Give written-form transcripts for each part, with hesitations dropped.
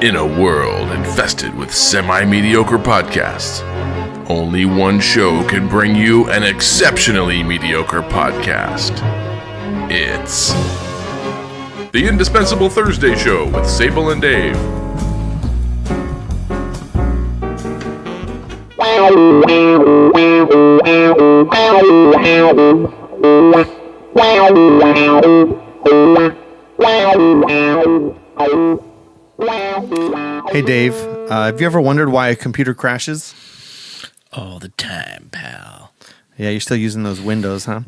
In a world infested with semi-mediocre podcasts, only one show can bring you an exceptionally mediocre podcast. It's the Indispensable Thursday Show with Sable and Dave. Hey Dave, have you ever wondered why a computer crashes? All the time, pal. Yeah, you're still using those Windows, huh?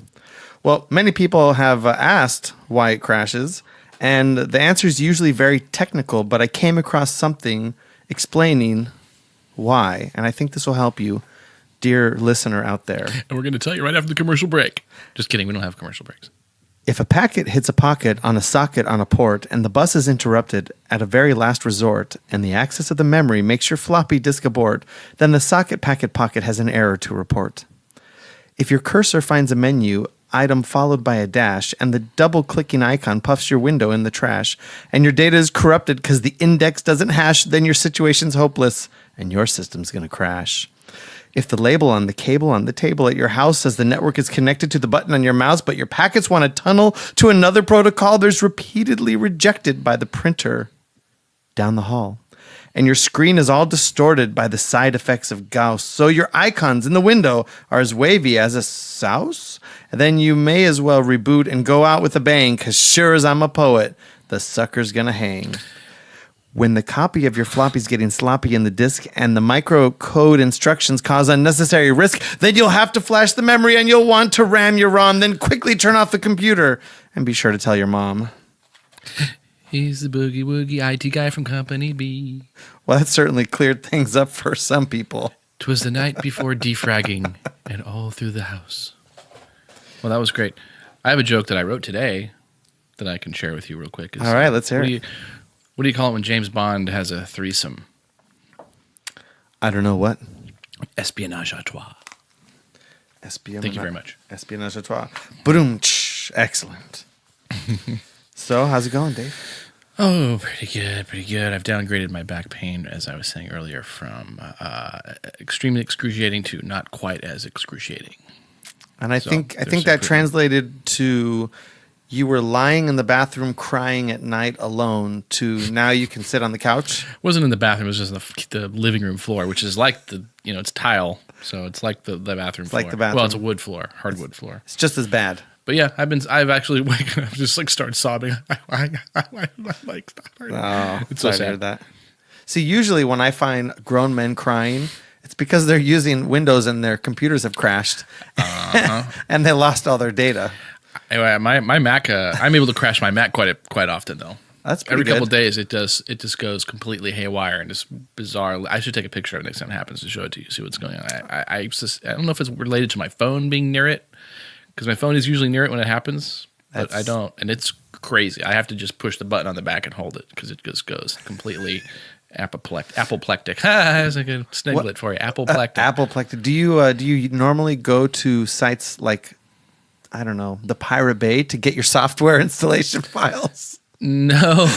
Well, many people have asked why it crashes, and the answer is usually very technical, but I came across something explaining why, and I think this will help you, dear listener out there. And we're going to tell you right after the commercial break. Just kidding, we don't have commercial breaks. If a packet hits a pocket on a socket on a port and the bus is interrupted at a very last resort and the access of the memory makes your floppy disk abort, then the socket packet pocket has an error to report. If your cursor finds a menu item followed by a dash and the double-clicking icon puffs your window in the trash and your data is corrupted because the index doesn't hash, then your situation's hopeless and your system's going to crash. If the label on the cable on the table at your house says the network is connected to the button on your mouse, but your packets want to tunnel to another protocol there's repeatedly rejected by the printer down the hall, and your screen is all distorted by the side effects of Gauss, so your icons in the window are as wavy as a souse, then you may as well reboot and go out with a bang, because sure as I'm a poet, the sucker's gonna hang. When the copy of your floppy's getting sloppy in the disk and the microcode instructions cause unnecessary risk, then you'll have to flash the memory and you'll want to RAM your ROM, then quickly turn off the computer and be sure to tell your mom. He's the boogie woogie IT guy from Company B. Well, that certainly cleared things up for some people. 'Twas the night before defragging and all through the house. Well, that was great. I have a joke that I wrote today that I can share with you real quick. All right, let's hear it. What do you call it when James Bond has a threesome? I don't know what. Espionnage à trois. Espionage. Thank you very much. Espionage à trois. Boom. Excellent. So, how's it going, Dave? Oh, pretty good, pretty good. I've downgraded my back pain, as I was saying earlier, from extremely excruciating to not quite as excruciating. And I think that translated to you were lying in the bathroom crying at night alone to now you can sit on the couch. It wasn't in the bathroom. It was just the living room floor, which is like it's tile. So it's like the bathroom floor. Like the bathroom. Well, it's a wood floor, hardwood floor. It's just as bad. But yeah, I've actually waken up, just like started sobbing. Like, it's so sad. To hear that. See, usually when I find grown men crying, it's because they're using Windows and their computers have crashed and they lost all their data. Anyway, my Mac, I'm able to crash my Mac quite often though. That's pretty Every good. couple of days, it just goes completely haywire and just bizarre. I should take a picture of it next time it happens to show it to you, see what's going on. I don't know if it's related to my phone being near it, because my phone is usually near it when it happens, but I don't, and it's crazy. I have to just push the button on the back and hold it because it just goes completely apoplectic. That's like a sniglet for you. Apoplectic. Apoplectic. Do you normally go to sites like, I don't know, the Pirate Bay to get your software installation files? No.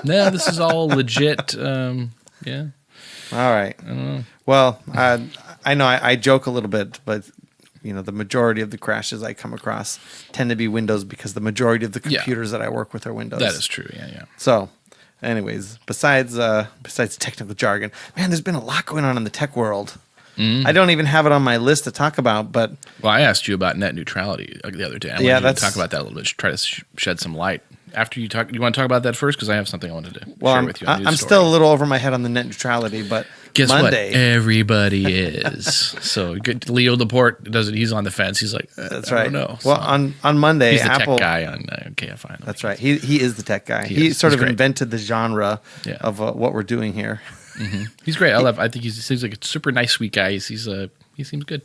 No, this is all legit. Yeah. All right. I don't know. Well, I know I joke a little bit, but the majority of the crashes I come across tend to be Windows because the majority of the computers that I work with are Windows. That is true. Yeah. So, anyways, besides technical jargon, man, there's been a lot going on in the tech world. I don't even have it on my list to talk about, but... Well, I asked you about net neutrality the other day. I wanted you to talk about that a little bit, try to shed some light. After you talk, you want to talk about that first? Because I have something I wanted to share with you. I'm still a little over my head on the net neutrality, but guess Monday... what? Everybody is. So Leo Laporte does it. He's on the fence. He's like, that's right. I don't know. Well, on Monday, he's the Apple... tech guy on KFI. That's right. He is the tech guy. He sort of great. Invented the genre of what we're doing here. Mm-hmm. He's great. I think he seems like a super nice, sweet guy. He seems good.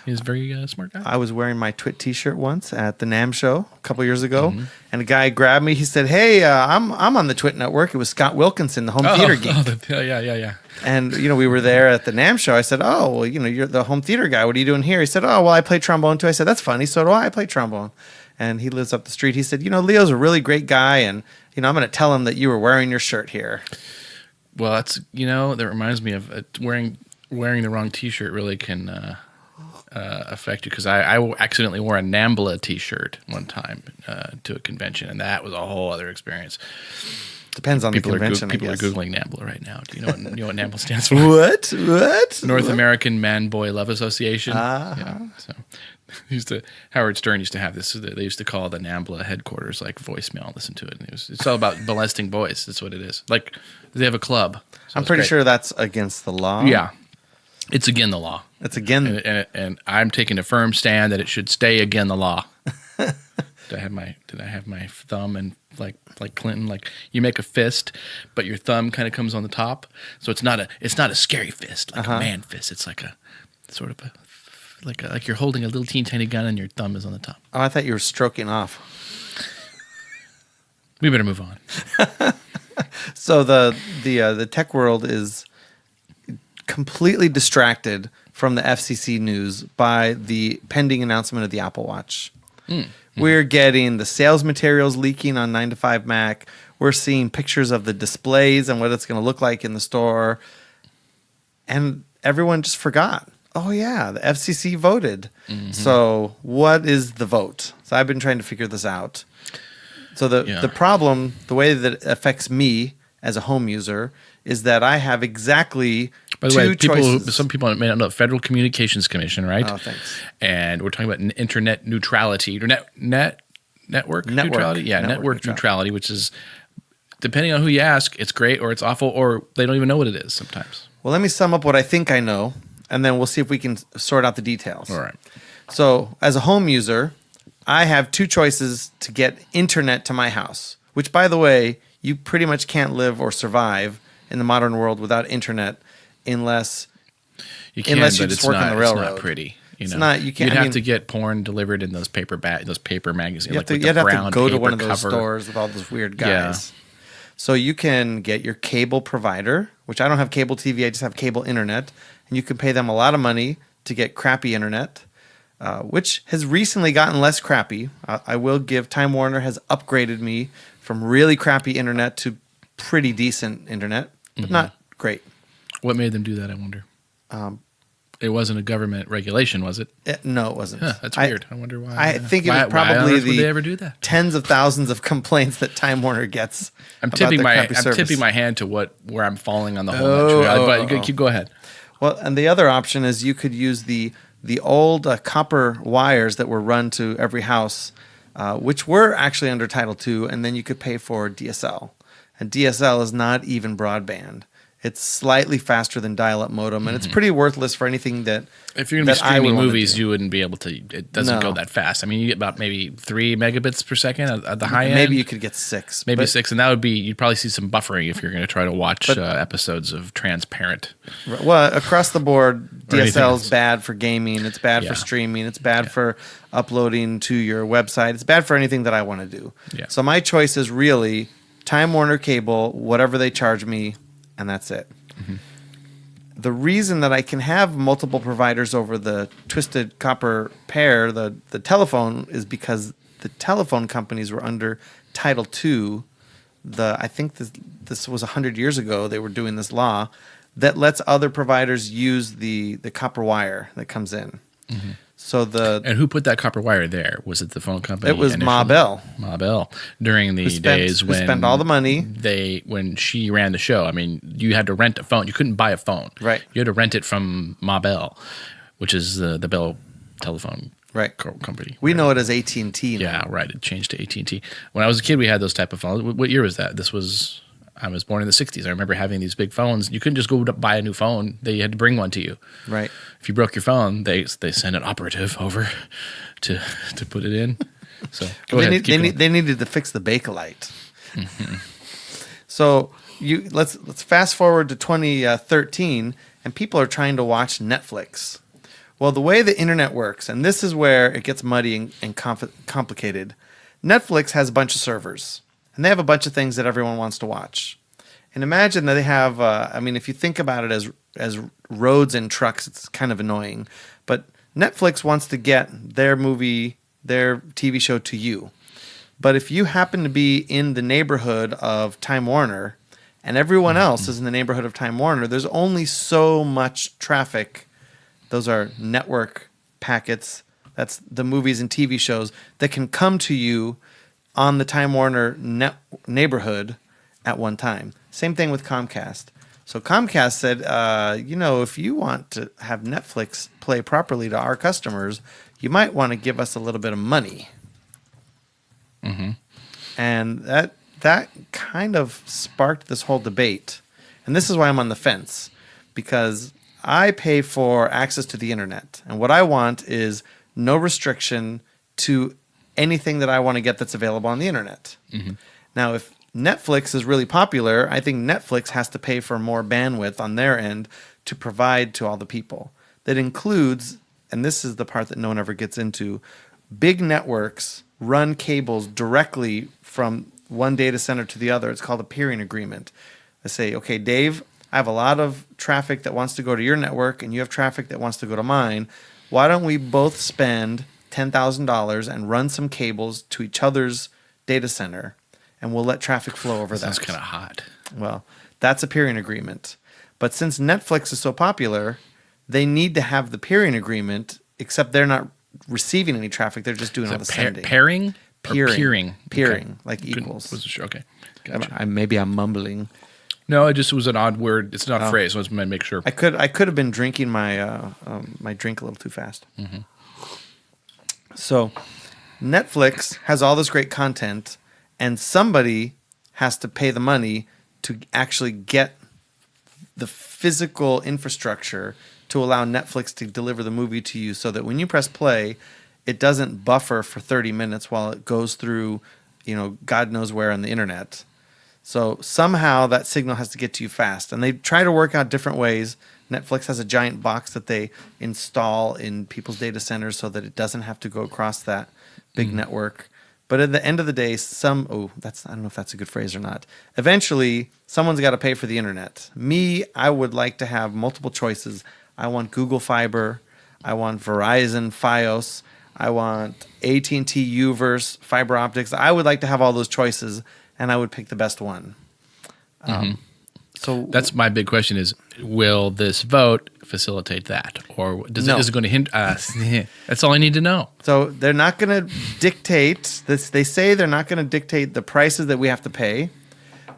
He's a very smart guy. I was wearing my Twit T-shirt once at the NAMM show a couple years ago, and a guy grabbed me. He said, "Hey, I'm on the Twit network." It was Scott Wilkinson, the home theater geek. Yeah. And we were there at the NAMM show. I said, "Oh, well, you're the home theater guy. What are you doing here?" He said, "Oh, well, I play trombone too." I said, "That's funny. So do I. I play trombone." And he lives up the street. He said, "Leo's a really great guy, and I'm going to tell him that you were wearing your shirt here." Well, that reminds me of wearing the wrong T-shirt really can affect you, because I accidentally wore a NAMBLA T-shirt one time to a convention, and that was a whole other experience. Depends on the convention. People are googling NAMBLA right now. Do you know what NAMBLA stands for? What? North American Man Boy Love Association. Yeah, so Howard Stern used to have this. They used to call the NAMBLA headquarters like voicemail. Listen to it. It's all about molesting boys. That's what it is. Like they have a club. So I'm pretty sure that's against the law. Yeah, it's again the law. It's again, and I'm taking a firm stand that it should stay again the law. Did I have my thumb and like Clinton, like you make a fist, but your thumb kind of comes on the top, so it's not a scary fist like a man fist. It's like a sort of like you're holding a little teeny tiny gun and your thumb is on the top. Oh, I thought you were stroking off. We better move on. So the tech world is completely distracted from the FCC news by the pending announcement of the Apple Watch. We're getting the sales materials leaking on 9to5 Mac. We're seeing pictures of the displays and what it's going to look like in the store. And everyone just forgot. Oh, yeah, the FCC voted. So what is the vote? So I've been trying to figure this out. So the problem, the way that it affects me as a home user, is that I have exactly By the two way, choices. some people may not know, Federal Communications Commission, right? Oh, thanks. And we're talking about internet neutrality, or network neutrality? Yeah, network neutrality, which is, depending on who you ask, it's great or it's awful, or they don't even know what it is sometimes. Well, let me sum up what I think I know, and then we'll see if we can sort out the details. All right. So, as a home user, I have two choices to get internet to my house, which, by the way, you pretty much can't live or survive in the modern world without internet unless you can, unless you but just it's work on the railroad. It's not pretty. It's not. You can't. You'd have to get porn delivered in those paper magazines. You'd like have to go to one of those cover. stores with all those weird guys. Yeah. So you can get your cable provider, which I don't have cable TV. I just have cable internet, and you can pay them a lot of money to get crappy internet, which has recently gotten less crappy. I will give Time Warner has upgraded me from really crappy internet to pretty decent internet, but not great. What made them do that, I wonder? It wasn't a government regulation, was it? No, it wasn't. Huh, that's weird. I wonder why. I think it was why probably would they ever do that? tens of thousands of complaints that Time Warner gets. I'm about tipping their crappy I'm service. tipping my hand to where I'm falling on the whole. But go ahead. Well, and the other option is you could use the old copper wires that were run to every house, which were actually under Title II, and then you could pay for DSL. And DSL is not even broadband. It's slightly faster than dial-up modem, and it's pretty worthless for anything that if you're going to be that I streaming would wanna movies, do. you wouldn't be able to. It doesn't go that fast. I mean, you get about maybe 3 megabits per second at the high end. Maybe you could get 6. Maybe 6, and that would be, you'd probably see some buffering if you're going to try to watch episodes of Transparent. Well, across the board, Or anything DSL else. is bad for gaming. It's bad for Yeah. streaming. It's bad for uploading to your website. It's bad for anything that I want to do. Yeah. So my choice is really Time Warner Cable, whatever they charge me, and that's it. The reason that I can have multiple providers over the twisted copper pair, the telephone, is because the telephone companies were under Title II. I think this was 100 years ago. They were doing this law that lets other providers use the copper wire that comes in. So And who put that copper wire there? Was it the phone company? It was initially? Ma Bell. Ma Bell. During the days who when spent all the money. when she ran the show. I mean, you had to rent a phone. You couldn't buy a phone. Right. You had to rent it from Ma Bell, which is the Bell telephone company. We know it as AT&T now. Yeah, right. It changed to AT&T. When I was a kid, we had those type of phones. What year was that? I was born in the 60s. I remember having these big phones. You couldn't just go buy a new phone. They had to bring one to you. Right. If you broke your phone, they sent an operative over to put it in. So They needed to fix the Bakelite. So let's fast forward to 2013, and people are trying to watch Netflix. Well, the way the internet works, and this is where it gets muddy and complicated. Netflix has a bunch of servers, and they have a bunch of things that everyone wants to watch. And imagine that they have, if you think about it as roads and trucks, it's kind of annoying. But Netflix wants to get their movie, their TV show to you. But if you happen to be in the neighborhood of Time Warner and everyone else is in the neighborhood of Time Warner, there's only so much traffic. Those are network packets. That's the movies and TV shows that can come to you on the Time Warner neighborhood at one time. Same thing with Comcast. So Comcast said, if you want to have Netflix play properly to our customers, you might want to give us a little bit of money. Mm-hmm. And that kind of sparked this whole debate. And this is why I'm on the fence, because I pay for access to the internet. And what I want is no restriction to anything that I want to get that's available on the internet. Mm-hmm. Now, if Netflix is really popular, I think Netflix has to pay for more bandwidth on their end to provide to all the people. That includes, and this is the part that no one ever gets into, big networks run cables directly from one data center to the other. It's called a peering agreement. I say, okay, Dave, I have a lot of traffic that wants to go to your network, and you have traffic that wants to go to mine. Why don't we both spend $10,000 and run some cables to each other's data center, and we'll let traffic flow over that. Sounds kind of hot. Well, that's a peering agreement. But since Netflix is so popular, they need to have the peering agreement, except they're not receiving any traffic. They're just doing all the sending. Pairing? Peering. Peering, Okay. like equals. Wasn't sure. Okay. Gotcha. Maybe I'm mumbling. No, it just was an odd word. It's not a phrase. So I was going to make sure. I could have been drinking my my drink a little too fast. Mm-hmm. So Netflix has all this great content, and somebody has to pay the money to actually get the physical infrastructure to allow Netflix to deliver the movie to you, so that when you press play, it doesn't buffer for 30 minutes while it goes through, God knows where on the internet. So somehow that signal has to get to you fast. And they try to work out different ways. Netflix has a giant box that they install in people's data centers so that it doesn't have to go across that big network. But at the end of the day, I don't know if that's a good phrase or not. Eventually, someone's got to pay for the internet. Me, I would like to have multiple choices. I want Google Fiber. I want Verizon Fios. I want AT&T Uverse fiber optics. I would like to have all those choices, and I would pick the best one. So that's my big question: is will this vote facilitate that, or is it going to hinder? That's all I need to know. So they're not going to dictate this. They say they're not going to dictate the prices that we have to pay,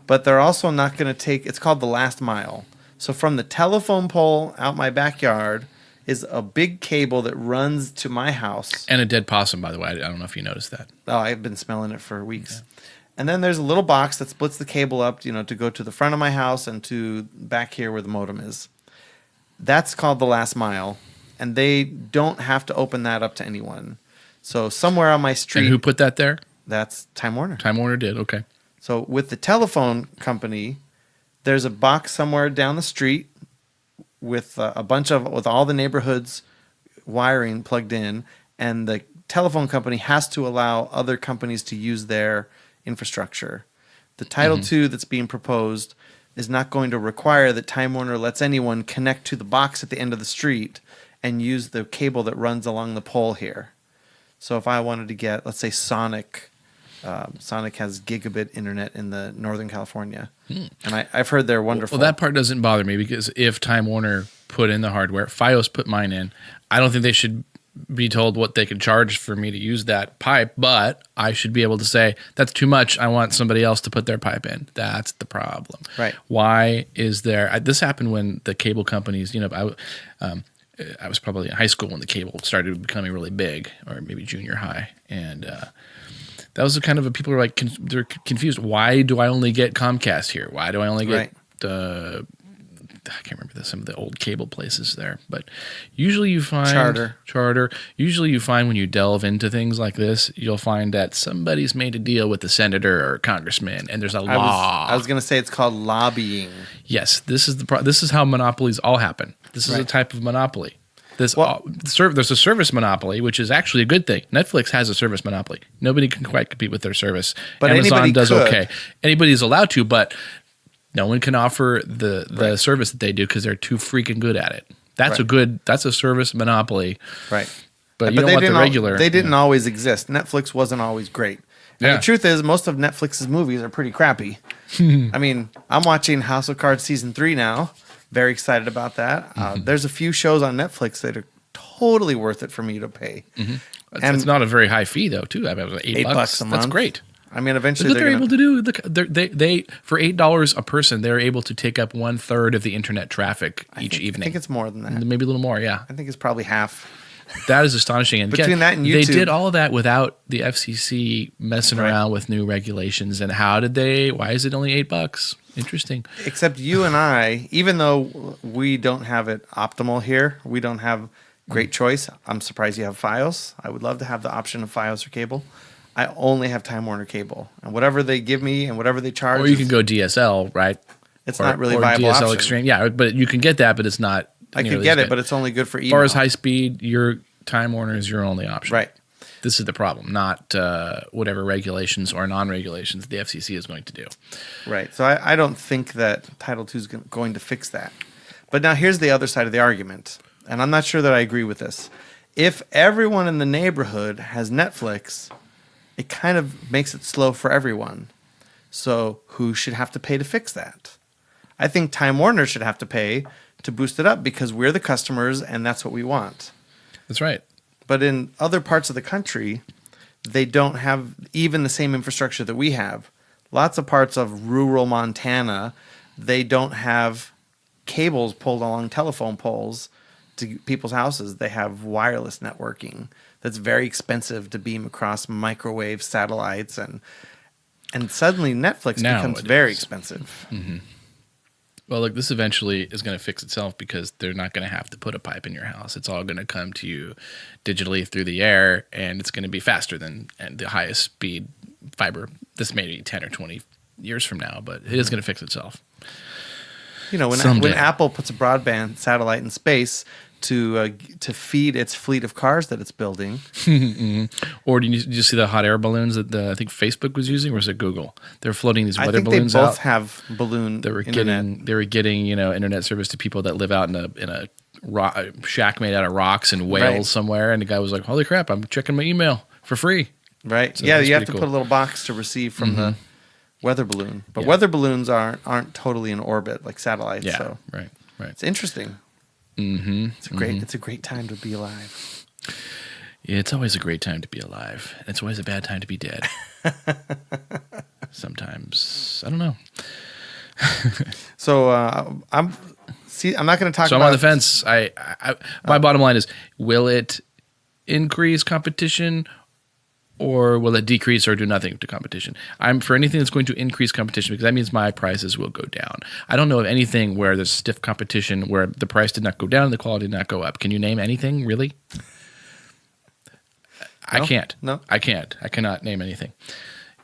but they're also not going to take. It's called the last mile. So from the telephone pole out my backyard is a big cable that runs to my house. And a dead possum, by the way. I don't know if you noticed that. Oh, I've been smelling it for weeks. Okay. And then there's a little box that splits the cable up, to go to the front of my house and to back here where the modem is. That's called the last mile. And they don't have to open that up to anyone. So somewhere on my street. And who put that there? That's Time Warner. Time Warner did, okay. So with the telephone company, there's a box somewhere down the street with with all the neighborhoods wiring plugged in, and the telephone company has to allow other companies to use their infrastructure. The Title II that's being proposed is not going to require that Time Warner lets anyone connect to the box at the end of the street and use the cable that runs along the pole here. So if I wanted to get, let's say, Sonic has gigabit internet in the Northern California. And I've heard they're wonderful. Well, that part doesn't bother me, because if Time Warner put in the hardware, Fios put mine in, I don't think they should be told what they could charge for me to use that pipe, but I should be able to say, that's too much. I want somebody else to put their pipe in. That's the problem. Right. Why is there... this happened when the cable companies, I was probably in high school when the cable started becoming really big, or maybe junior high, and... that was the kind of people were like, they're confused. Why do I only get Comcast here? Why do I only get I can't remember some of the old cable places there, but usually you find Charter. Usually you find when you delve into things like this, you'll find that somebody's made a deal with the senator or congressman, and there's a law. I was going to say it's called lobbying. Yes, this is how monopolies all happen. This is a type of monopoly. There's a service monopoly, which is actually a good thing. Netflix has a service monopoly. Nobody can quite compete with their service. But Amazon does okay. Anybody's allowed to, but no one can offer the service that they do because they're too freaking good at it. That's a service monopoly. Right. But you don't want the regular. They didn't always exist. Netflix wasn't always great. And the truth is, most of Netflix's movies are pretty crappy. I mean, I'm watching House of Cards season 3 now. Very excited about that. There's a few shows on Netflix that are totally worth it for me to pay. And it's not a very high fee though, too. I mean, $8 $8 a month. That's great. I mean, eventually Look what they're gonna, able to do. Look, they for $8 a person, they're able to take up 1/3 of the internet traffic each evening. I think it's more than that. Maybe a little more. Yeah, I think it's probably half. that is astonishing. And Between that and they YouTube- did all of that without the FCC messing Right. around with new regulations. And how did they? Why is it only $8? Interesting. Except you and I, even though we don't have it optimal here, we don't have great choice. I'm surprised you have Fios. I would love to have the option of Fios or cable. I only have Time Warner cable, and whatever they give me and whatever they charge, Or you can go DSL, right? It's Or- not really a or viable DSL option. Extreme. Yeah, but you can get that, but it's not. I could nearly get as it, but good. it's only good for As email. far as high speed, your Time Warner is your only option. Right. This is the problem, not whatever regulations or non-regulations the FCC is going to do. Right. So I don't think that Title II is going to fix that. But now here's the other side of the argument, and I'm not sure that I agree with this. If everyone in the neighborhood has Netflix, it kind of makes it slow for everyone. So who should have to pay to fix that? I think Time Warner should have to pay to boost it up because we're the customers and that's what we want. That's right. But in other parts of the country, they don't have even the same infrastructure that we have. Lots of parts of rural Montana, they don't have cables pulled along telephone poles to people's houses. They have wireless networking that's very expensive to beam across microwave satellites, and suddenly Netflix Now becomes it very is. expensive. Well, look, this eventually is going to fix itself because they're not going to have to put a pipe in your house. It's all going to come to you digitally through the air, and it's going to be faster than the highest speed fiber. This may be 10 or 20 years from now, but it is going to fix itself. You know, when Someday. Apple puts a broadband satellite in space to feed its fleet of cars that it's building, Or did you see the hot air balloons that I think Facebook was using, or was it Google? They're floating these I weather think they balloons both out. have balloon They were internet. getting internet service to people that live out in a shack made out of rocks in Wales Right. somewhere, and the guy was like, "Holy crap! I'm checking my email for free." Right. So yeah, that's you have pretty to cool. Mm-hmm. put a little box to receive from the weather balloon. But Yeah. weather balloons aren't totally in orbit like satellites. Yeah, So right. it's interesting. Mm-hmm. It's a great time to be alive. Yeah, it's always a great time to be alive, and it's always a bad time to be dead. Sometimes I don't know. So I'm not going to talk So about I'm on the fence. My bottom line is: will it increase competition, or will it decrease or do nothing to competition? I'm for anything that's going to increase competition because that means my prices will go down. I don't know of anything where there's stiff competition where the price did not go down and the quality did not go up. Can you name anything really? I can't. No. I can't. I cannot name anything.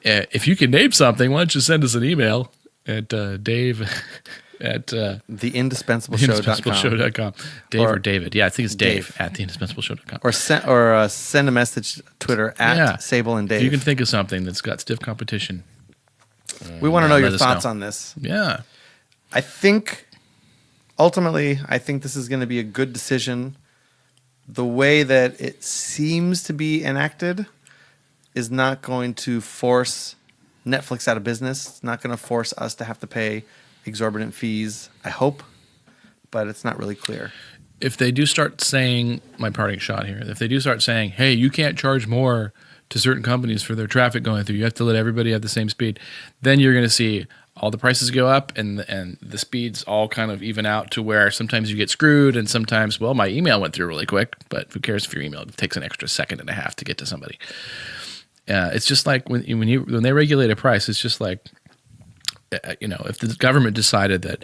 If you can name something, why don't you send us an email at Dave at theindispensable.show.com. Dave or David. Yeah, I think it's Dave. Dave at theindispensable.show.com. Or send a message Twitter at Sable and Dave. If you can think of something that's got stiff competition. We want to know let your us thoughts know. on this. Yeah. I think ultimately, this is going to be a good decision. The way that it seems to be enacted is not going to force Netflix out of business. It's not going to force us to have to pay exorbitant fees, I hope, but it's not really clear. If they do start saying, my parting shot here, if they do start saying, hey, you can't charge more to certain companies for their traffic going through, you have to let everybody have the same speed, then you're going to see all the prices go up and the speeds all kind of even out to where sometimes you get screwed and sometimes, well, my email went through really quick, but who cares if your email takes an extra second and a half to get to somebody. It's just like when they regulate a price, it's just like, if the government decided that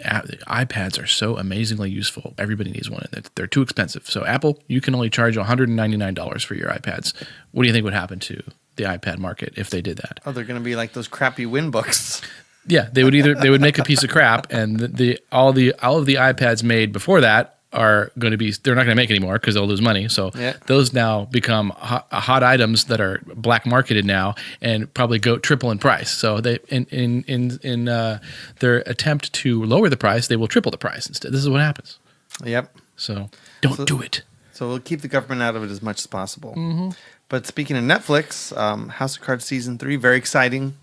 iPads are so amazingly useful, everybody needs one, and they're too expensive. So Apple, you can only charge $199 for your iPads. What do you think would happen to the iPad market if they did that? Oh, they're going to be like those crappy Win books. Yeah, they would make a piece of crap, and all of the iPads made before that are going to be, they're not going to make anymore because they'll lose money. So those now become hot items that are black marketed now and probably go triple in price. So they in their attempt to lower the price, they will triple the price instead. This is what happens. Yep. So don't do it. So we'll keep the government out of it as much as possible. Mm-hmm. But speaking of Netflix, House of Cards season 3, very exciting.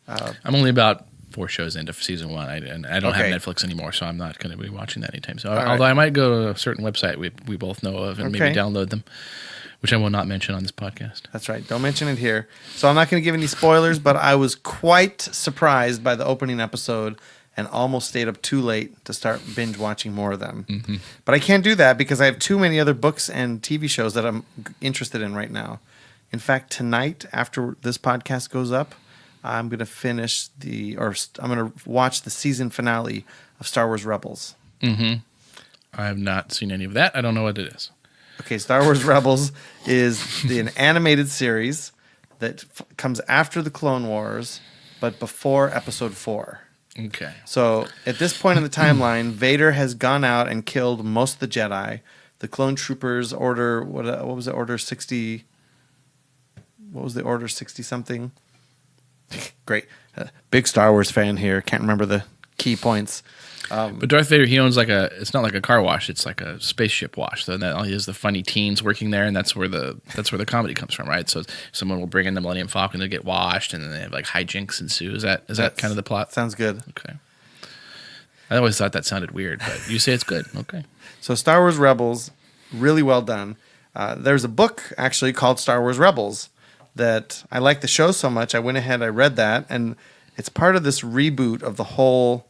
I'm only about 4 shows into season 1. And I don't Okay. have Netflix anymore, so I'm not going to be watching that anytime soon. Although I might go to a certain website we both know of and maybe download them, which I will not mention on this podcast. That's right. Don't mention it here. So I'm not going to give any spoilers, but I was quite surprised by the opening episode and almost stayed up too late to start binge watching more of them. Mm-hmm. But I can't do that because I have too many other books and TV shows that I'm interested in right now. In fact, tonight, after this podcast goes up, I'm going to I'm going to watch the season finale of Star Wars Rebels. Mm-hmm. I have not seen any of that. I don't know what it is. Okay, Star Wars Rebels is an animated series that comes after the Clone Wars, but before Episode 4. Okay. So at this point in the timeline, Vader has gone out and killed most of the Jedi. The clone troopers order what was it? Order 60. What was the order 60 something? Great, big Star Wars fan here. Can't remember the key points. But Darth Vader, he owns it's not like a car wash; it's like a spaceship wash. So that he has the funny teens working there, and that's where the comedy comes from, right? So someone will bring in the Millennium Falcon to get washed, and then they have like hijinks ensue. Is that kind of the plot? Sounds good. Okay. I always thought that sounded weird, but you say it's good. Okay. So Star Wars Rebels, really well done. There's a book actually called Star Wars Rebels that I like the show so much. I went ahead, I read that, and it's part of this reboot of the whole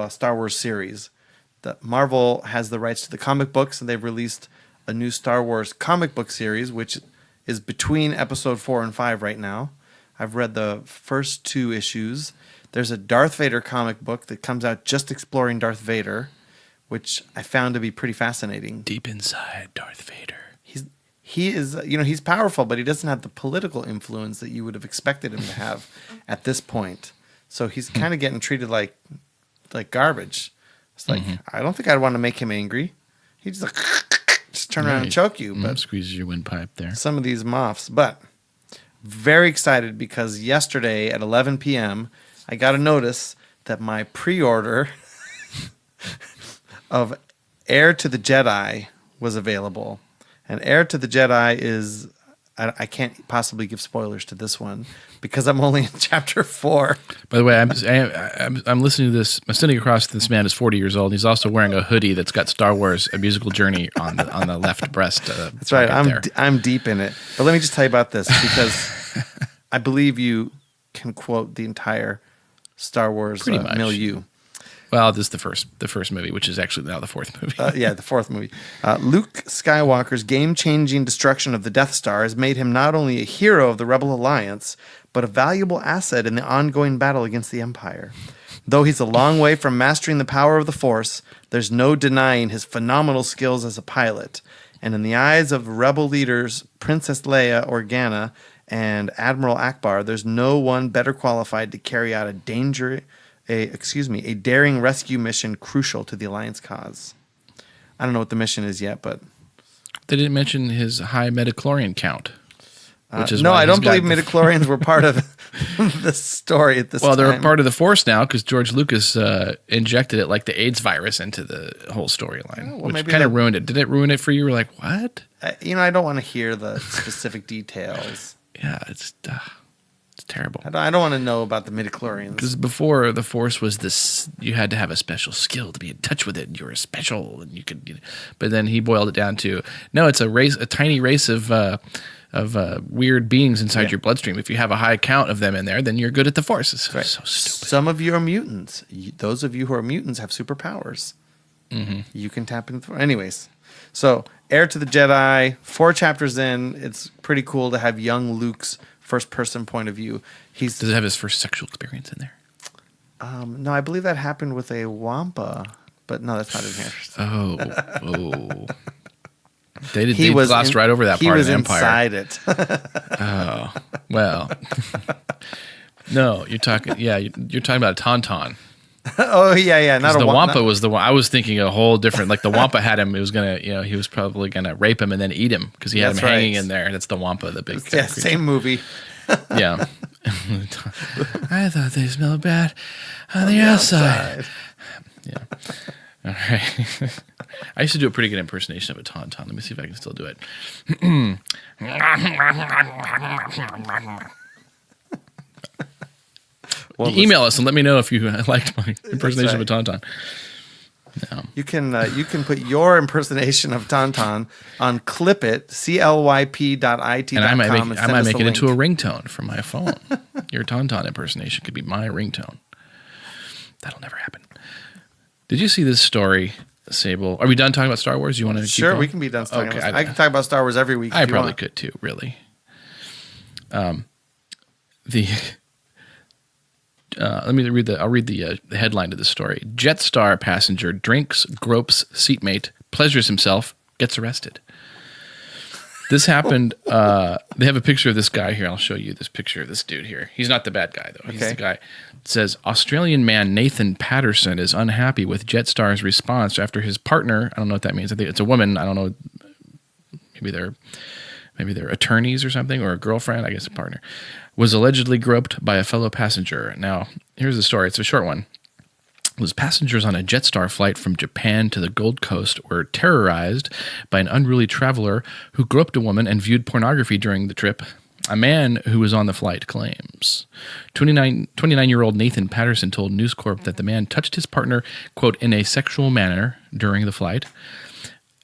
Star Wars series. That Marvel has the rights to the comic books, and they've released a new Star Wars comic book series, which is between Episode 4 and 5 right now. I've read the first 2 issues. There's a Darth Vader comic book that comes out just exploring Darth Vader, which I found to be pretty fascinating. Deep inside Darth Vader. He is, he's powerful, but he doesn't have the political influence that you would have expected him to have at this point. So he's kind of getting treated like garbage. It's like, I don't think I'd want to make him angry. He'd just turn around and choke you. But squeezes your windpipe there. Some of these moths. But very excited because yesterday at 11 p.m., I got a notice that my pre-order of Heir to the Jedi was available. And Heir to the Jedi is, I can't possibly give spoilers to this one because I'm only in chapter 4. By the way, I'm listening to this. I'm sitting across this man is 40 years old. He's also wearing a hoodie that's got Star Wars: A Musical Journey on the left breast. That's right. I'm deep in it. But let me just tell you about this because I believe you can quote the entire Star Wars milieu. Well, this is the first movie, which is actually now the 4th movie. The 4th movie. Luke Skywalker's game-changing destruction of the Death Star has made him not only a hero of the Rebel Alliance, but a valuable asset in the ongoing battle against the Empire. Though he's a long way from mastering the power of the Force, there's no denying his phenomenal skills as a pilot. And in the eyes of Rebel leaders Princess Leia Organa and Admiral Akbar, there's no one better qualified to carry out a daring rescue mission crucial to the Alliance cause. I don't know what the mission is yet, but they didn't mention his high midichlorian count. No, I don't believe midichlorians were part of the story at this time. Well, they're part of the Force now because George Lucas injected it like the AIDS virus into the whole storyline, which kind of ruined it. Did it ruin it for you? You were like, what? I don't want to hear the specific details. Yeah, it's terrible. I don't want to know about the midichlorians. Because before the Force was this, you had to have a special skill to be in touch with it. You were special, and you could. But then he boiled it down to no. It's a tiny race of weird beings inside your bloodstream. If you have a high count of them in there, then you're good at the Force. It's so stupid. Some of you are mutants. Those of you who are mutants have superpowers. Mm-hmm. You can tap into. Anyways, so Heir to the Jedi, 4 chapters in. It's pretty cool to have young Luke's first-person point of view. Does it have his first sexual experience in there? No, I believe that happened with a Wampa, but no, that's not in here. Oh. They glossed right over that part of the Empire. He was inside it. Oh, well. No, you're talking about a tauntaun. Oh, yeah. Not the Wampa was the one. I was thinking a whole different, like the Wampa had him, he was probably going to rape him and then eat him because he had him hanging in there. That's the Wampa, the big creature. Same movie. Yeah. I thought they smelled bad on the outside. Yeah. All right. I used to do a pretty good impersonation of a tauntaun. Let me see if I can still do it. Email us and let me know if you liked my impersonation of a tauntaun. No. You can put your impersonation of Tauntaun on clipit, clyp.it.com. And I might make it into a ringtone for my phone. Your tauntaun impersonation could be my ringtone. That'll never happen. Did you see this story, Sable? Are we done talking about Star Wars? You want to? Sure, we can be done talking about. I can talk about Star Wars every week. I probably could too. Really. Let me read I'll read the headline to the story. Jetstar passenger drinks, gropes seatmate, pleasures himself, gets arrested. This happened. They have a picture of this guy here. I'll show you this picture of this dude here. He's not the bad guy though. He's the guy. It says Australian man Nathan Patterson is unhappy with Jetstar's response after his partner. I don't know what that means. I think it's a woman. I don't know. Maybe they're attorneys or something, or a girlfriend. I guess a partner. Was allegedly groped by a fellow passenger. Now, here's the story. It's a short one. Was passengers on a Jetstar flight from Japan to the Gold Coast were terrorized by an unruly traveler who groped a woman and viewed pornography during the trip. A man who was on the flight claims. 29-year-old Nathan Patterson told News Corp that the man touched his partner, quote, in a sexual manner during the flight.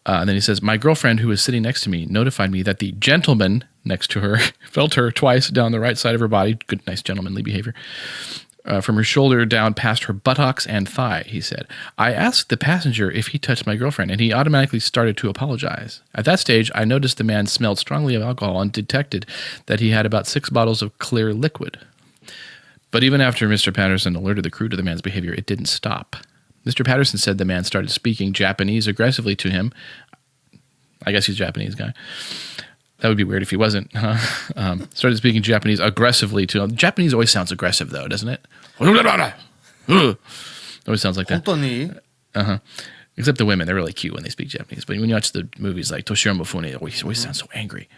And then he says, my girlfriend who was sitting next to me notified me that the gentleman next to her felt her twice down the right side of her body. Good, nice gentlemanly behavior. From her shoulder down past her buttocks and thigh, he said. I asked the passenger if he touched my girlfriend, and he automatically started to apologize. At that stage, I noticed the man smelled strongly of alcohol and detected that he had about 6 bottles of clear liquid. But even after Mr. Patterson alerted the crew to the man's behavior, it didn't stop. Mr. Patterson said the man started speaking Japanese aggressively to him. I guess he's a Japanese guy. That would be weird if he wasn't. Started speaking Japanese aggressively to him. Japanese always sounds aggressive, though, doesn't it? Always sounds like that. Except the women. They're really cute when they speak Japanese. But when you watch the movies like Toshiro Mifune, it always sounds so angry.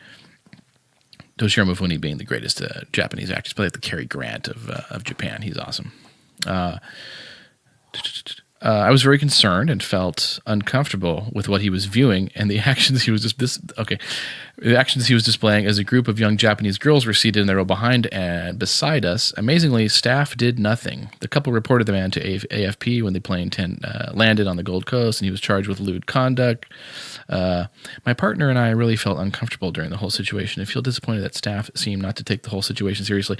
Toshiro Mifune being the greatest Japanese actor. He's probably like the Cary Grant of Japan. He's awesome. I was very concerned and felt uncomfortable with what he was viewing and the actions he was the actions he was displaying as a group of young Japanese girls were seated in the row behind and beside us. Amazingly, staff did nothing. The couple reported the man to AFP when the plane landed on the Gold Coast, and he was charged with lewd conduct. My partner and I really felt uncomfortable during the whole situation. I feel disappointed that staff seemed not to take the whole situation seriously.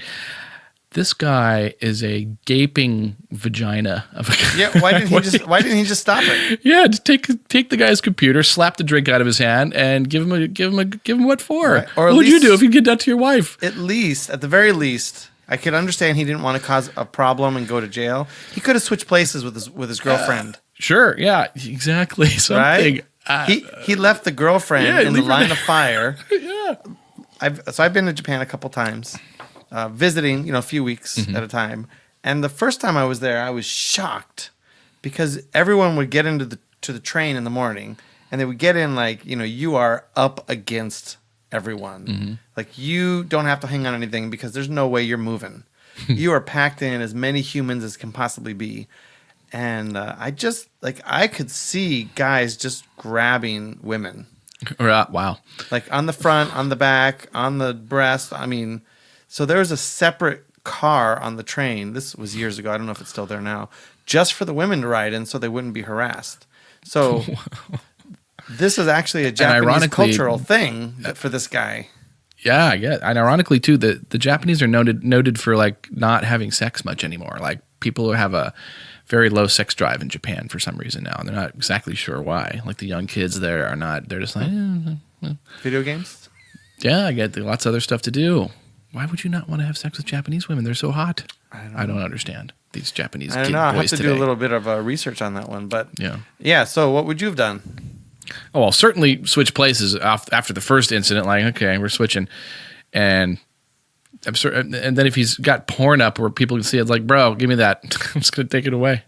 This guy is a gaping vagina of a guy. Yeah, why didn't he just stop it? Yeah, just take the guy's computer, slap the drink out of his hand, and give him what for? Right. Or what would you do if you did that to your wife? At the very least, I could understand he didn't want to cause a problem and go to jail. He could have switched places with his girlfriend. Sure, yeah, exactly. Something. Right? He left the girlfriend in the line of fire. Yeah. I've been to Japan a couple times. Visiting, a few weeks at a time. And the first time I was there, I was shocked because everyone would get into the train in the morning and they would get in like, you are up against everyone. Mm-hmm. Like you don't have to hang on anything because there's no way you're moving. You are packed in as many humans as can possibly be. And I could see guys just grabbing women. Wow. Like on the front, on the back, on the breast. I mean... So there was a separate car on the train. This was years ago. I don't know if it's still there now. Just for the women to ride in so they wouldn't be harassed. So this is actually a Japanese cultural thing for this guy. Yeah, I get. And ironically, too, the Japanese are noted for like not having sex much anymore. Like people who have a very low sex drive in Japan for some reason now. And they're not exactly sure why. Like the young kids there are not. They're just like, Video games? Yeah, I get lots of other stuff to do. Why would you not want to have sex with Japanese women? They're so hot. I don't understand these Japanese boys today. I have to do a little bit of research on that one. But yeah. So what would you have done? Oh, well, certainly switch places after the first incident. Like, okay, we're switching. And then if he's got porn up where people can see it, it's like, bro, give me that. I'm just going to take it away.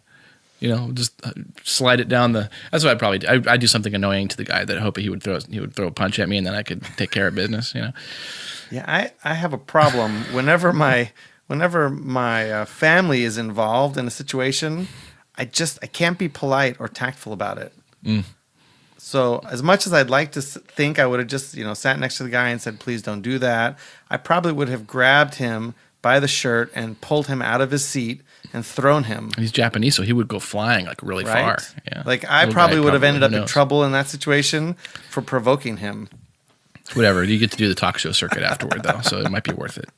Just slide it down that's what I'd probably do. I'd do something annoying to the guy that I hope he would throw a punch at me and then I could take care of business, Yeah, I have a problem whenever my family is involved in a situation. I can't be polite or tactful about it. Mm. So as much as I'd like to think I would have just sat next to the guy and said, please don't do that, I probably would have grabbed him by the shirt and pulled him out of his seat and thrown him. He's Japanese, so he would go flying like really far. Yeah. Like I Little probably guy would have ended up who in knows? trouble in that situation for provoking him. Whatever. You get to do the talk show circuit afterward, though, so it might be worth it.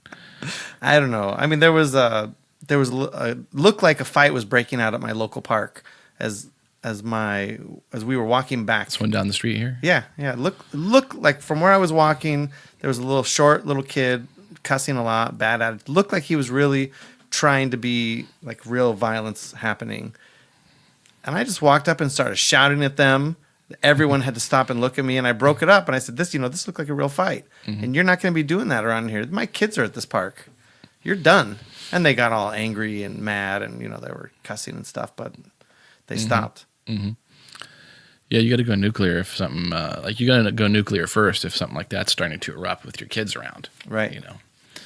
I don't know. I mean, there was looked like a fight was breaking out at my local park as we were walking back. This one down the street here. Yeah. Look like from where I was walking, there was a little kid cussing a lot, bad attitude. Looked like he was really trying to be like real violence happening. And I just walked up and started shouting at them. Everyone had to stop and look at me, and I broke it up. And I said, "This looked like a real fight, and you're not going to be doing that around here. My kids are at this park. You're done." And they got all angry and mad, and they were cussing and stuff, but they stopped. Mm-hmm. Yeah, you got to go nuclear if something you got to go nuclear first if something like that's starting to erupt with your kids around, right?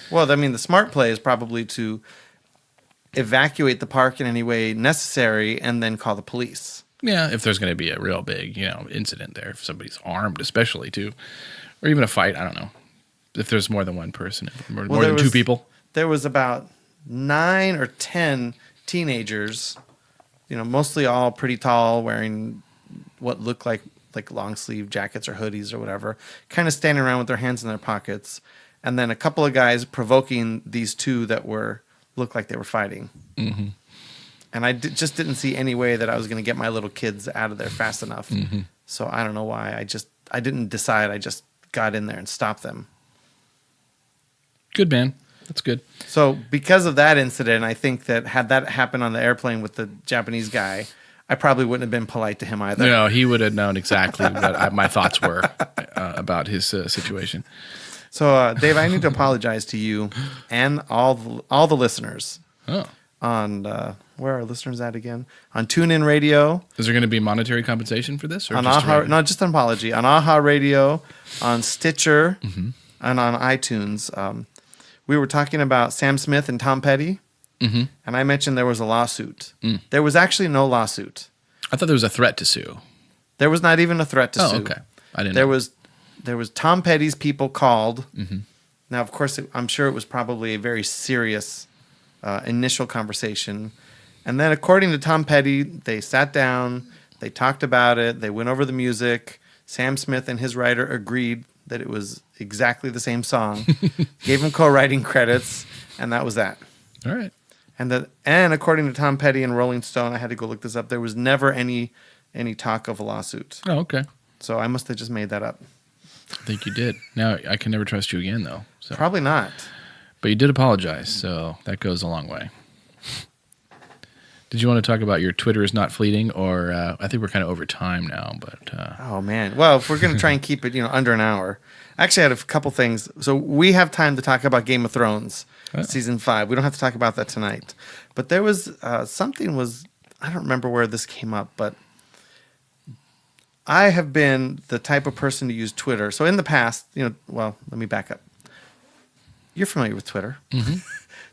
Well, I mean, the smart play is probably to evacuate the park in any way necessary, and then call the police. Yeah, if there's going to be a real big, incident there, if somebody's armed, especially too, or even a fight. I don't know if there's more than one person, more than two people. There was about 9 or 10 teenagers, mostly all pretty tall, wearing what looked like long sleeve jackets or hoodies or whatever, kind of standing around with their hands in their pockets, and then a couple of guys provoking these two that looked like they were fighting. Mm-hmm. And I just didn't see any way that I was going to get my little kids out of there fast enough. Mm-hmm. So I don't know why. I didn't decide. I just got in there and stopped them. Good, man. That's good. So because of that incident, I think that had that happened on the airplane with the Japanese guy, I probably wouldn't have been polite to him either. No, he would have known exactly what my thoughts were about his situation. So, Dave, I need to apologize to you and all the listeners. Oh. On where are our listeners at again? On TuneIn Radio. Is there going to be monetary compensation for this? Or on just AHA, no, just an apology. On AHA Radio, on Stitcher, and on iTunes. We were talking about Sam Smith and Tom Petty, and I mentioned there was a lawsuit. There was actually no lawsuit. I thought there was a threat to sue. There was not even a threat to sue. Oh, okay. I didn't know. There There was Tom Petty's people called. Now, of course, I'm sure it was probably a very serious initial conversation. And then, according to Tom Petty, they sat down, they talked about it, they went over the music. Sam Smith and his writer agreed that it was exactly the same song, gave him co-writing credits, and that was that. All right. And according to Tom Petty and Rolling Stone, I had to go look this up, there was never any talk of a lawsuit. Oh, okay. So I must have just made that up. I think you did. Now, I can never trust you again, though. So. Probably not. But you did apologize, so that goes a long way. Did you want to talk about your Twitter is not fleeting, or I think we're kind of over time now, but... Oh, man. Well, if we're going to try and keep it, under an hour. Actually, I had a couple things. So we have time to talk about Game of Thrones, Season 5. We don't have to talk about that tonight. But there was I don't remember where this came up, but I have been the type of person to use Twitter. So in the past, well, let me back up. You're familiar with Twitter. Mm-hmm.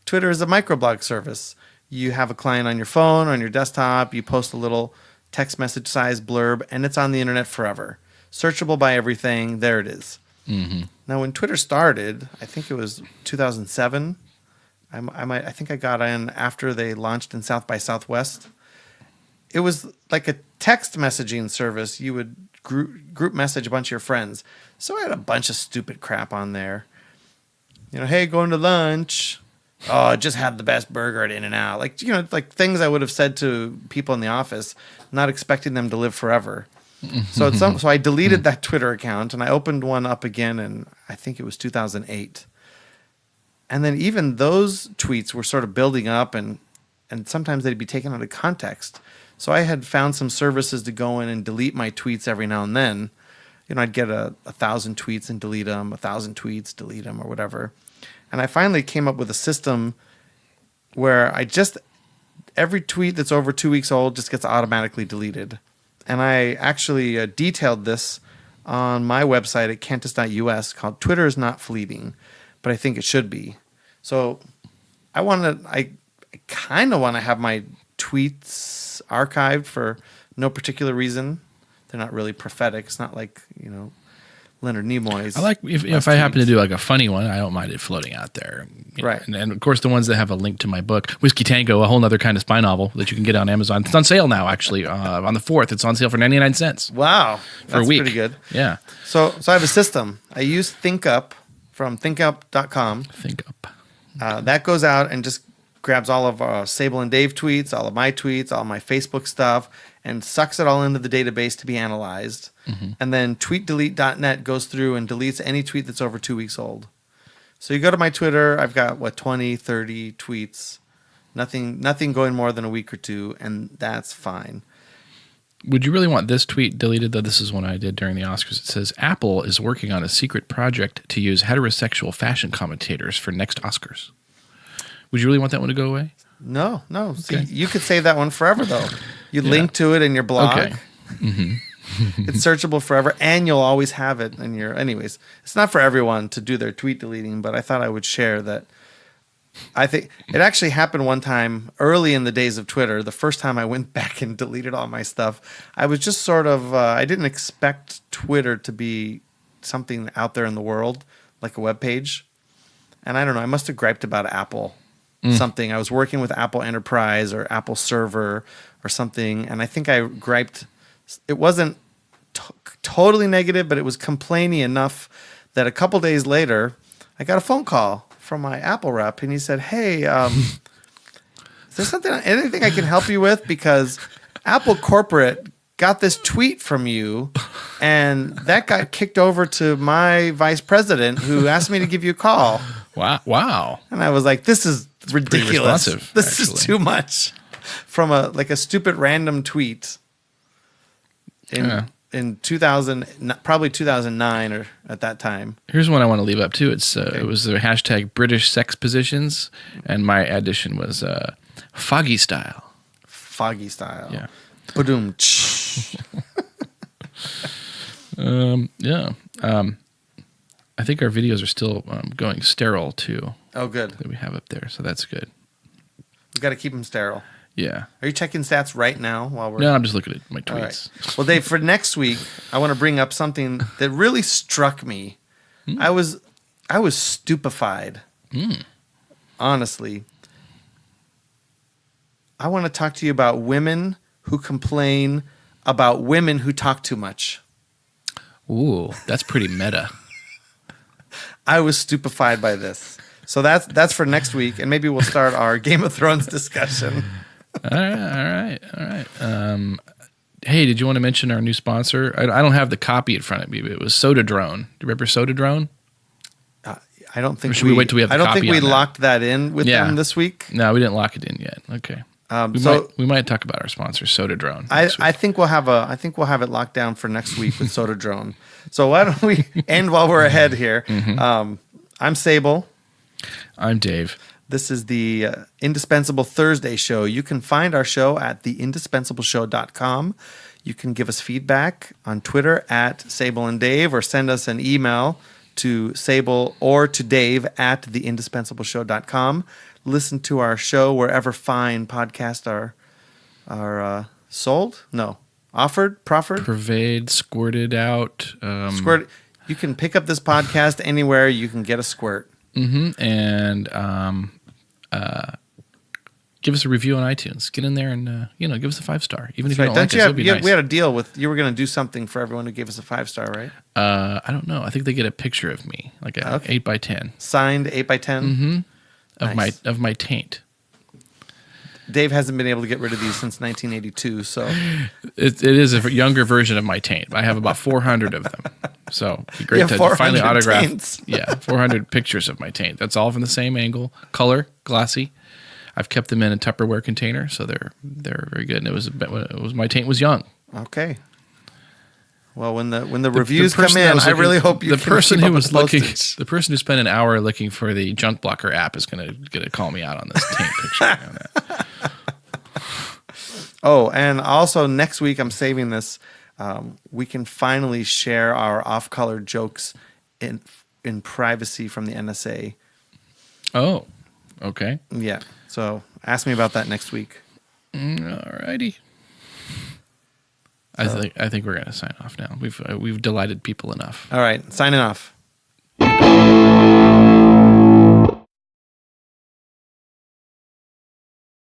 Twitter is a microblog service. You have a client on your phone, on your desktop. You post a little text message size blurb, and it's on the internet forever. Searchable by everything. There it is. Mm-hmm. Now, when Twitter started, I think it was 2007. I think I got in after they launched in South by Southwest. It was like a text messaging service. You would group message a bunch of your friends. So I had a bunch of stupid crap on there. Hey, going to lunch. Oh, I just had the best burger at In-N-Out. Like things I would have said to people in the office, not expecting them to live forever. So I deleted that Twitter account and I opened one up again in, I think it was 2008. And then even those tweets were sort of building up and sometimes they'd be taken out of context. So I had found some services to go in and delete my tweets every now and then. I'd get 1,000 tweets and delete them, 1,000 tweets, delete them, or whatever. And I finally came up with a system where every tweet that's over 2 weeks old just gets automatically deleted. And I actually detailed this on my website at cantus.us called Twitter is not fleeting, but I think it should be. So I kind of want to have my tweets archived for no particular reason. They're not really prophetic. It's not like, Leonard Nimoy's. I like if I happen to do like a funny one, I don't mind it floating out there. You know, Right. And of course, the ones that have a link to my book, Whiskey Tango, a whole other kind of spy novel that you can get on Amazon. It's on sale now, actually. On the 4th, it's on sale for 99 cents. Wow. For a week. Pretty good. Yeah. So I have a system. I use ThinkUp from thinkup.com. Think up. That goes out and just grabs all of Sable and Dave tweets, all of my tweets, all my Facebook stuff, and sucks it all into the database to be analyzed. Mm-hmm. And then tweetdelete.net goes through and deletes any tweet that's over 2 weeks old. So you go to my Twitter, I've got 20, 30 tweets. Nothing going more than a week or two, and that's fine. Would you really want this tweet deleted, though? This is one I did during the Oscars. It says, Apple is working on a secret project to use heterosexual fashion commentators for next Oscars. Would you really want that one to go away? No. Okay. See, you could save that one forever, though. You link to it in your blog. Okay. Mm-hmm. It's searchable forever, and you'll always have it in your... Anyways, it's not for everyone to do their tweet deleting, but I thought I would share that. I think it actually happened one time early in the days of Twitter. The first time I went back and deleted all my stuff, I was just sort of... I didn't expect Twitter to be something out there in the world, like a web page. And I don't know, I must have griped about Apple something. I was working with Apple Enterprise or Apple Server or something, and I think I griped. It wasn't totally negative, but it was complaining enough that a couple days later, I got a phone call from my Apple rep, and he said, "Hey, is there anything I can help you with? Because Apple corporate got this tweet from you, and that got kicked over to my vice president, who asked me to give you a call." Wow. And I was like, "This is ridiculous. responsive, This actually. is too much." From a stupid random tweet in 2000, probably 2009 or at that time. Here's one I want to leave up too. It was the hashtag British sex positions, and my addition was foggy style. Foggy style. Yeah. Ba-doom. Yeah. I think our videos are still going sterile too. Oh, good. That we have up there, so that's good. We got to keep them sterile. Yeah. Are you checking stats right now while we're... No, I'm just looking at my All tweets. right. Well, Dave, for next week, I want to bring up something that really struck me. I was stupefied. Honestly. I want to talk to you about women who complain about women who talk too much. Ooh, that's pretty meta. I was stupefied by this. So that's for next week, and maybe we'll start our Game of Thrones discussion. All right. Hey, did you want to mention our new sponsor? I don't have the copy in front of me, but it was Soda Drone. Do you remember Soda Drone? I don't think Or should we wait till we have the I don't copy think we on that? locked that in with them this week. No, we didn't lock it in yet. Okay. We might talk about our sponsor, Soda Drone. I think we'll have it locked down for next week with Soda Drone. So why don't we end while we're ahead here? I'm Sable. I'm Dave. This is the Indispensable Thursday show. You can find our show at theindispensable.show.com. You can give us feedback on Twitter at Sable and Dave, or send us an email to Sable or to Dave at theindispensable.show.com. Listen to our show wherever fine podcasts are sold. No, offered, proffered, Pervade, squirted out. squirt. You can pick up this podcast anywhere you can get a squirt. And give us a review on iTunes. Get in there and give us a 5-star. Even if you don't like us, it'll be nice. We had a deal with you were going to do something for everyone who gave us a 5-star, right? I don't know. I think they get a picture of me, like a 8x10. Signed 8x10. Of my taint. Dave hasn't been able to get rid of these since 1982, so it is a younger version of my taint. I have about 400 of them, so it'd be great to finally autograph. Taints. 400 pictures of my taint. That's all from the same angle, color, glossy. I've kept them in a Tupperware container, so they're very good. And it was my taint was young. Okay. Well, when the reviews come in, I really hope you. The person who spent an hour looking for the junk blocker app is going to call me out on this taint picture. Oh, and also next week I'm saving this. We can finally share our off-color jokes in privacy from the NSA. Oh, okay. Yeah. So ask me about that next week. All righty. I think we're gonna sign off now. We've delighted people enough. All right, signing off.